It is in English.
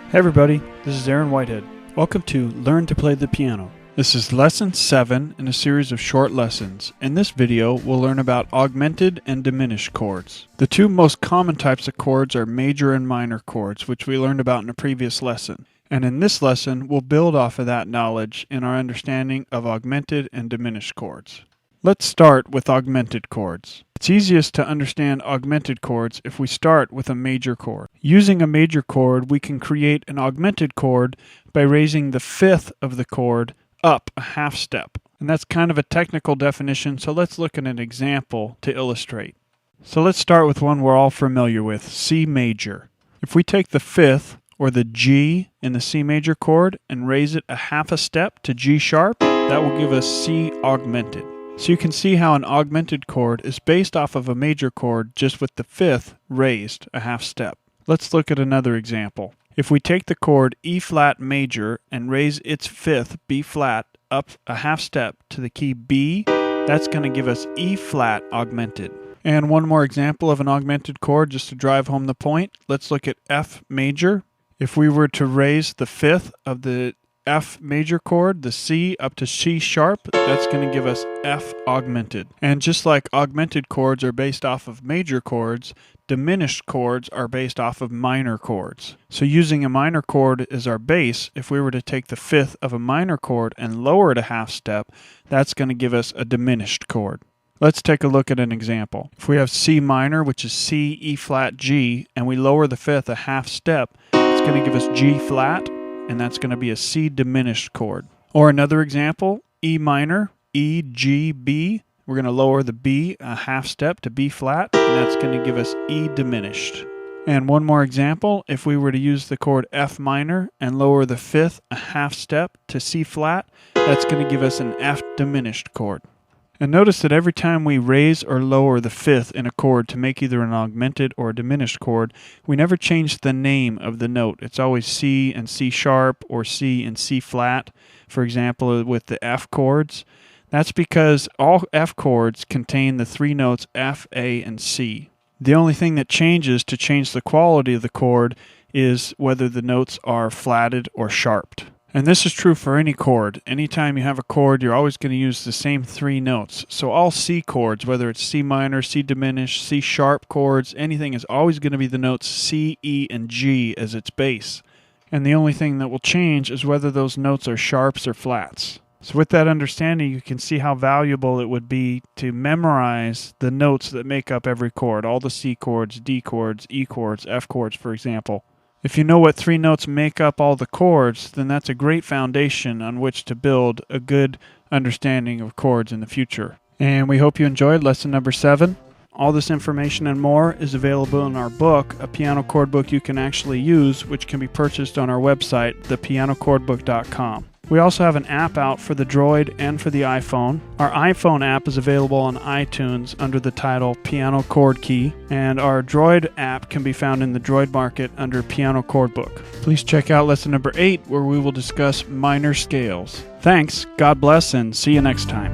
Hey everybody, this is Aaron Whitehead. Welcome to Learn to Play the Piano. This is Lesson 7 in a series of short lessons. In this video, we'll learn about augmented and diminished chords. The two most common types of chords are major and minor chords, which we learned about in a previous lesson. And in this lesson, we'll build off of that knowledge in our understanding of augmented and diminished chords. Let's start with augmented chords. It's easiest to understand augmented chords if we start with a major chord. Using a major chord, we can create an augmented chord by raising the fifth of the chord up a half step. And that's kind of a technical definition, so let's look at an example to illustrate. So let's start with one we're all familiar with, C major. If we take the fifth, or the G in the C major chord, and raise it a half a step to G sharp, that will give us C augmented. So you can see how an augmented chord is based off of a major chord just with the fifth raised a half step. Let's look at another example. If we take the chord E flat major and raise its fifth B flat up a half step to the key B, that's going to give us E flat augmented. And one more example of an augmented chord just to drive home the point. Let's look at F major. If we were to raise the fifth of the F major chord, the C, up to C sharp, that's going to give us F augmented. And just like augmented chords are based off of major chords, diminished chords are based off of minor chords. So using a minor chord as our base, if we were to take the fifth of a minor chord and lower it a half step, that's going to give us a diminished chord. Let's take a look at an example. If we have C minor, which is C, E flat, G, and we lower the fifth a half step, it's going to give us G flat, and that's going to be a C diminished chord. Or another example, E minor, E, G, B. We're going to lower the B a half step to B flat, and that's going to give us E diminished. And one more example, if we were to use the chord F minor and lower the fifth a half step to C flat, that's going to give us an F diminished chord. And notice that every time we raise or lower the fifth in a chord to make either an augmented or a diminished chord, we never change the name of the note. It's always C and C sharp or C and C flat, for example, with the F chords. That's because all F chords contain the three notes F, A, and C. The only thing that changes to change the quality of the chord is whether the notes are flatted or sharped. And this is true for any chord. Anytime you have a chord, you're always going to use the same three notes. So all C chords, whether it's C minor, C diminished, C sharp chords, anything is always going to be the notes C, E, and G as its base. And the only thing that will change is whether those notes are sharps or flats. So with that understanding, you can see how valuable it would be to memorize the notes that make up every chord, all the C chords, D chords, E chords, F chords, for example. If you know what three notes make up all the chords, then that's a great foundation on which to build a good understanding of chords in the future. And we hope you enjoyed lesson number 7. All this information and more is available in our book, a piano chord book you can actually use, which can be purchased on our website, thepianochordbook.com. We also have an app out for the Droid and for the iPhone. Our iPhone app is available on iTunes under the title Piano Chord Key, and our Droid app can be found in the Droid market under Piano Chord Book. Please check out lesson number 8, where we will discuss minor scales. Thanks, God bless, and see you next time.